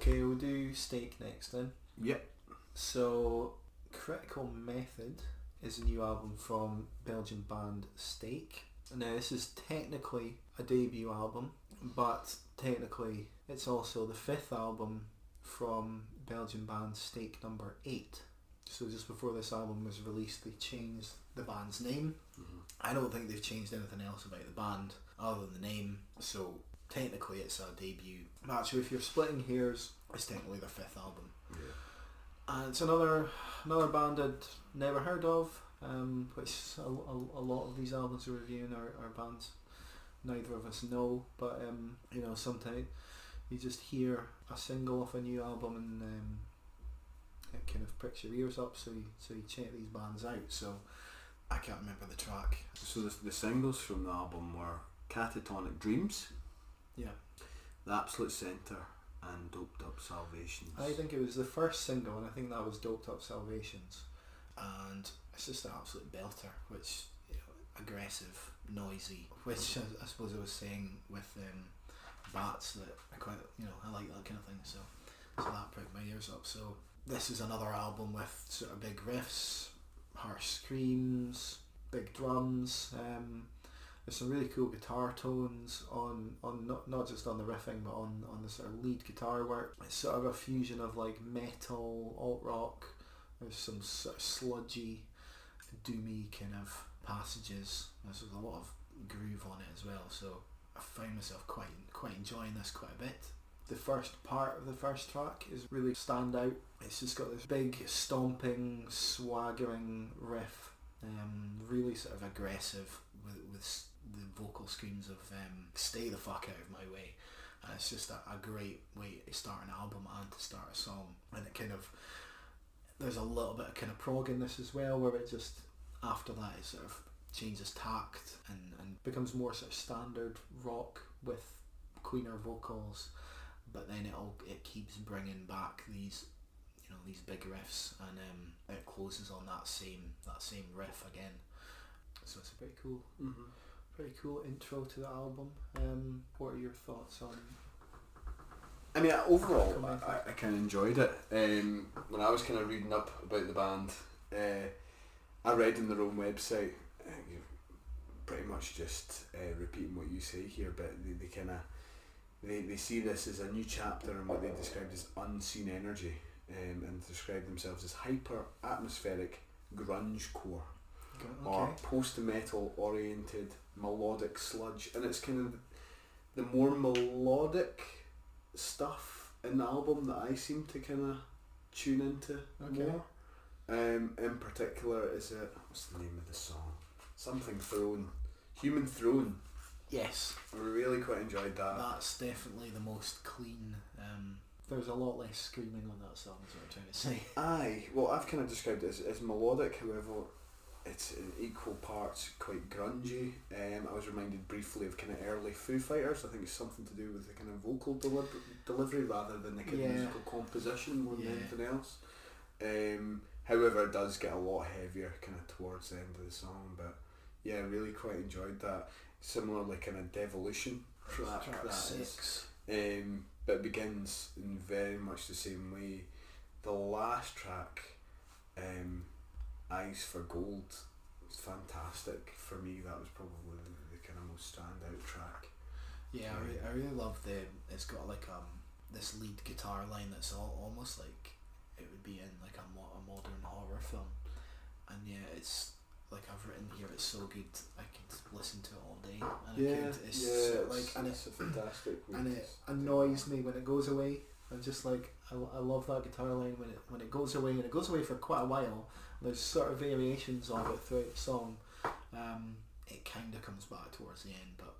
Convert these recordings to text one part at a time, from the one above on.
Okay, we'll do Steak next then. Yep. So, Critical Method is a new album from Belgian band Steak. Now, this is technically a debut album, but technically it's also the 5th album from Belgian band Steak number 8. So just before this album was released, they changed the band's name. Mm-hmm. I don't think they've changed anything else about the band other than the name, so technically it's a debut. Actually, if you're splitting hairs, it's technically their 5th album. Yeah. And it's another band I'd never heard of, which a lot of these albums we're reviewing are bands neither of us know, but you know, sometimes you just hear a single off a new album and it kind of pricks your ears up, so you check these bands out. So I can't remember the track. So the singles from the album were Catatonic Dreams, Yeah, The Absolute Centre, and Doped Up Salvations. I think it was the first single, and I think that was Doped Up Salvations, and it's just an absolute belter, which, you know, aggressive, noisy, which I suppose I was saying with Bats, that I quite, you know, I like that kind of thing, so that pricked my ears up. So this is another album with sort of big riffs, harsh screams, big drums. There's some really cool guitar tones on not just on the riffing, but on the sort of lead guitar work. It's sort of a fusion of like metal, alt rock. There's some sort of sludgy, doomy kind of passages. There's a lot of groove on it as well. So I find myself quite enjoying this quite a bit. The first part of the first track is really stand out. It's just got this big stomping, swaggering riff, really sort of aggressive with the vocal screams of "Stay the fuck out of my way," and it's just a great way to start an album and to start a song. And it kind of, there's a little bit of kind of prog in this as well, where it just, after that, it sort of changes tact and becomes more sort of standard rock with cleaner vocals, but then it keeps bringing back these, you know, these big riffs, and it closes on that same riff again. So it's a pretty cool intro to the album. What are your thoughts on? I mean, overall, I kind of enjoyed it. When I was kind of reading up about the band, I read on their own website, you're pretty much just repeating what you say here, but they kind of they see this as a new chapter in what they described as unseen energy, and describe themselves as hyper atmospheric grunge core. Okay. Or post-metal oriented melodic sludge, and it's kind of the more melodic stuff in the album that I seem to kind of tune into more. In particular, is it, what's the name of the song? Something Throne, Human Throne. Yes, I really quite enjoyed that. That's definitely the most clean. There's a lot less screaming on that song, is what I'm trying to say. Aye, well, I've kind of described it as melodic, however it's in equal parts quite grungy. I was reminded briefly of kind of early Foo Fighters. I think it's something to do with the kind of vocal delivery rather than the kind of musical composition more than anything else. However, it does get a lot heavier kind of towards the end of the song, but yeah, I really quite enjoyed that. Similarly, kind of Devolution track that 6. But it begins in very much the same way. The last track, Eyes for Gold, was fantastic. For me, that was probably the kind of most standout track. Yeah, I really love it's got like this lead guitar line that's almost like it would be in like a modern horror film, and yeah, it's like I've written here, it's so good I could listen to it all day, and it's a fantastic and it annoys me when it goes away. I'm just like, I love that guitar line when it goes away, and it goes away for quite a while. There's sort of variations of it throughout the song. It kind of comes back towards the end, but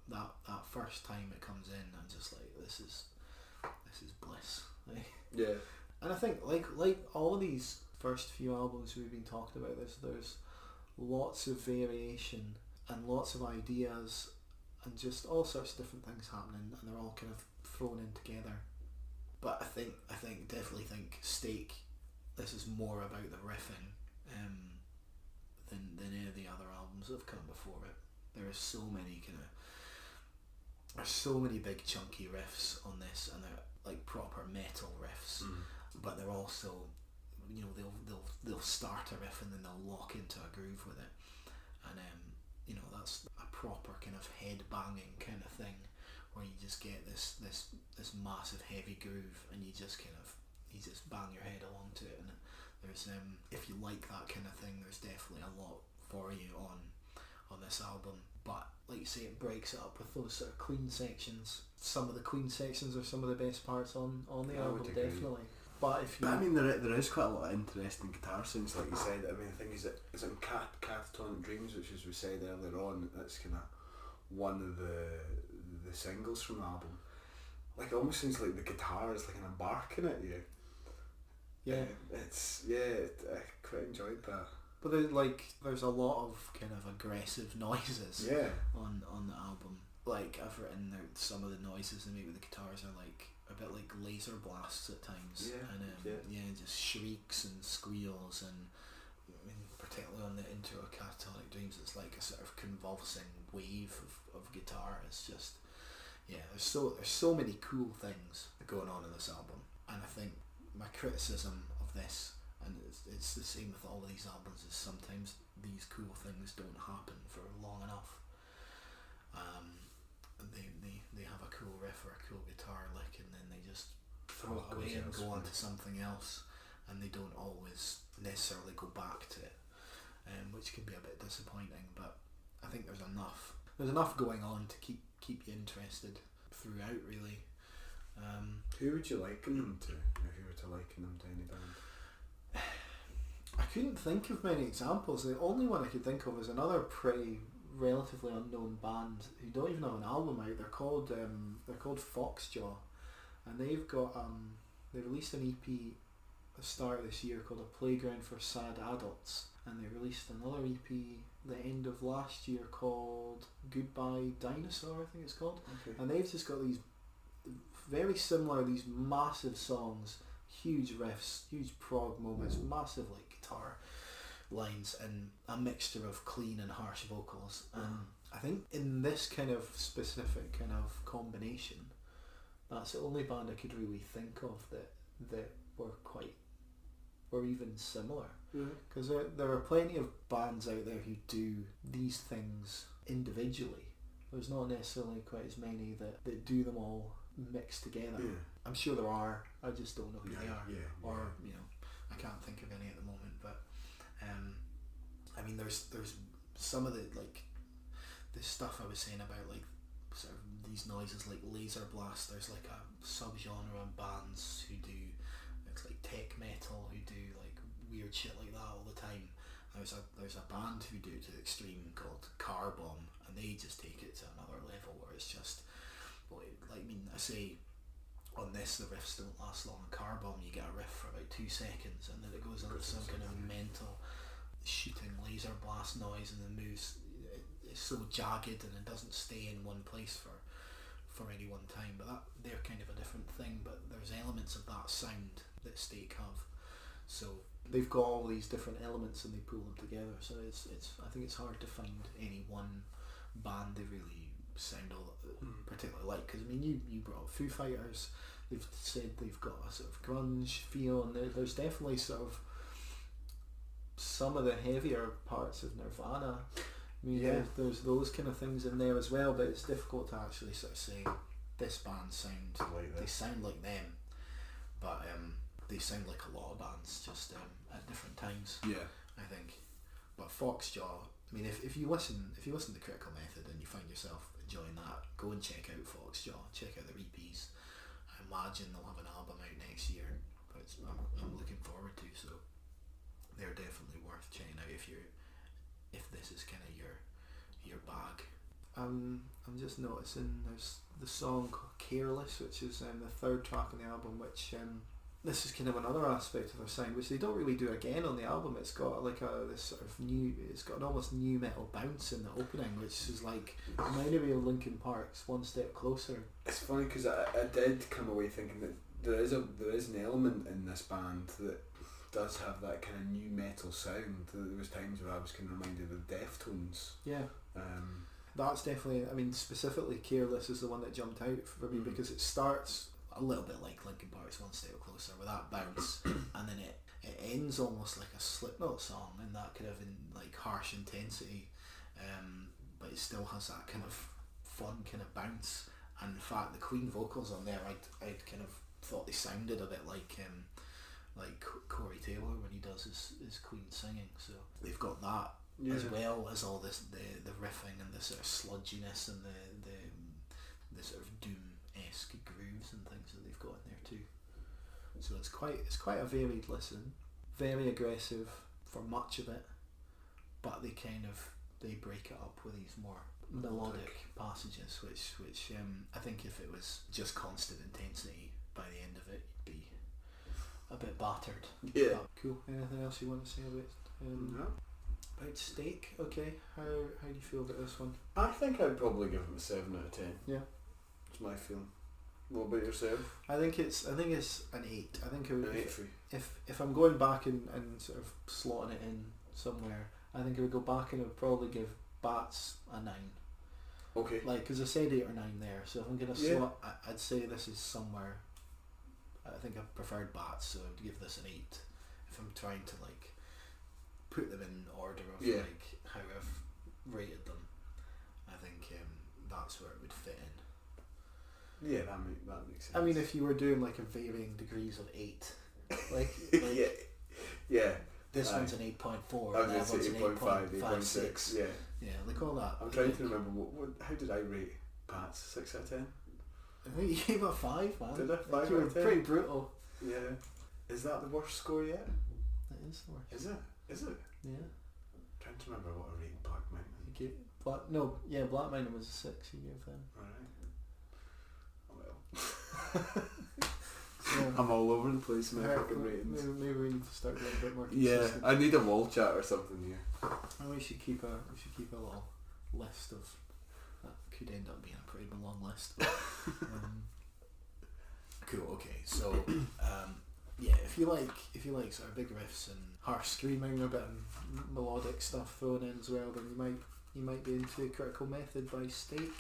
that first time it comes in, I'm just like, this is bliss. Yeah. And I think like all of these first few albums we've been talking about, there's lots of variation and lots of ideas and just all sorts of different things happening, and they're all kind of thrown in together. But I definitely think Steak, this is more about the riffing than any of the other albums that have come before it. There's so many big chunky riffs on this, and they're like proper metal riffs. but they're also, you know, they'll start a riff and then they'll lock into a groove with it, and you know, that's a proper kind of head banging kind of thing, where you just get this massive heavy groove and you just bang your head along to it. And there's if you like that kind of thing, there's definitely a lot for you on this album. But like you say, it breaks it up with those sort of clean sections. Some of the clean sections are some of the best parts on the album, definitely. But I mean, there is quite a lot of interesting guitar sounds, like you said. I mean, the thing is that it's in Catatonic Dreams, which, as we said earlier on, that's kind of one of the singles from the album. Like, it almost seems like the guitar is like an barking at you. Yeah. I quite enjoyed that. But there's a lot of kind of aggressive noises on the album. Like, I've written out some of the noises they make with the guitars are like a bit like laser blasts at times, and just shrieks and squeals, and I mean, particularly on the intro of Catatonic Dreams, it's like a sort of convulsing wave of guitar. It's just, there's so many cool things going on in this album, and I think my criticism of this, and it's the same with all of these albums, is sometimes these cool things don't happen for long enough. They have a cool riff or a cool guitar lick, and then they just throw it away and go on to something else, and they don't always necessarily go back to it, which can be a bit disappointing. But I think there's enough going on to keep you interested throughout, really. Who would you liken them to, if you were to liken them to any band? I couldn't think of many examples. The only one I could think of is another pretty relatively unknown band who don't even have an album out. They're called Foxjaw, and they've got they released an EP at the start of this year called A Playground for Sad Adults, and they released another EP the end of last year called Goodbye Dinosaur, I think it's called. Okay. And they've just got these very similar, these massive songs, huge riffs, huge prog moments, massive like guitar lines, and a mixture of clean and harsh vocals. And I think in this kind of specific kind of combination, that's the only band I could really think of that were even similar. Because there are plenty of bands out there who do these things individually. There's not necessarily quite as many that do them all mixed together. I'm sure there are, I just don't know who they are, or you know, I can't think of any at the moment. But I mean, there's some of the stuff I was saying about like sort of these noises like laser blast. There's like a subgenre of bands who do, it's like tech metal, who do like weird shit like that all the time. There's a band who do it to the extreme called Car Bomb, and they just take it to another level where it's just, I mean, I say on this the riffs don't last long. In Car Bomb you get a riff for about 2 seconds, and then it goes into some kind of mental shooting laser blast noise, and the moves, it's so jagged and it doesn't stay in one place for any one time. But they're kind of a different thing, but there's elements of that sound that Stake have, so they've got all these different elements and they pull them together. So it's I think it's hard to find any one band they really sound all particularly like, because I mean you brought up Foo Fighters. They've said they've got a sort of grunge feel, and there's definitely sort of some of the heavier parts of Nirvana. I mean, there's those kind of things in there as well, but it's difficult to actually sort of say this band sound like them, but they sound like a lot of bands, just at different times. I think. But Foxjaw, I mean, if you listen to Critical Method and you find yourself enjoying that, go and check out Foxjaw. Check out their EPs. I imagine they'll have an album out next year, but I'm looking forward to. So they're definitely worth checking out if this is kind of your bag. I'm just noticing there's the song called Careless, which is the third track on the album, which this is kind of another aspect of their sound, which they don't really do again on the album. It's got like this sort of it's got an almost new metal bounce in the opening, which is like reminded me of Linkin Park's One Step Closer. It's funny because I did come away thinking that there is an element in this band that does have that kind of new metal sound. There was times where I was kind of reminded of Deftones. That's definitely, I mean, specifically Careless is the one that jumped out for me, because it starts a little bit like Linkin Park's One Step Closer with that bounce, and then it ends almost like a Slipknot song in that kind of like harsh intensity, but it still has that kind of fun kind of bounce. And in fact, the Queen vocals on there, I'd kind of thought they sounded a bit like Corey Taylor when he does his Queen singing. So they've got that as well as all this the riffing and the sort of sludginess and the sort of doom-esque grooves and things that they've got in there too. So it's quite a varied listen, very aggressive for much of it, but they break it up with these more melodic passages, which I think if it was just constant intensity, by the end of it you'd be a bit battered. Yeah. But cool. Anything else you want to say No. about Steak? Okay. How do you feel about this one? I think I'd probably give it a 7 out of 10. Yeah. It's my feeling. What about yourself? I think it's an 8. I think it would, An 8 for you. if I'm going back and sort of slotting it in somewhere, I think I would go back and I would probably give Bats a 9. Okay. Like, because I said 8 or 9 there, so if I'm going to slot, I'd say this is somewhere. I think I preferred Bats, so I'd give this an 8. If I'm trying to like put them in order of like how I've rated them, I think that's where it would fit in. Yeah, that makes sense. I mean, if you were doing like a varying degrees of 8, like yeah. This one's an 8.4. I was going to say 8.5, 8.6. Yeah. Yeah, like all that. I'm trying to remember how did I rate Bats? 6 out of 10? I think you gave it a 5, man. Did I? 5 you out were of 10? pretty brutal. Yeah. Is that the worst score yet? It is the worst. Is it? Is it? Yeah. I'm trying to remember what I rated Black Mountain. You gave Black Mountain was a 6. You gave them. Alright. Oh well. So, I'm all over the place in my fucking ratings. Maybe we need to start getting a bit more consistent. Yeah, I need a wall chat or something here. And we should keep a little list of that could end up being a pretty long list. But, cool. Okay. So if you like sort of big riffs and harsh screaming, a bit of melodic stuff thrown in as well, then you might be into Critical Method by Steak.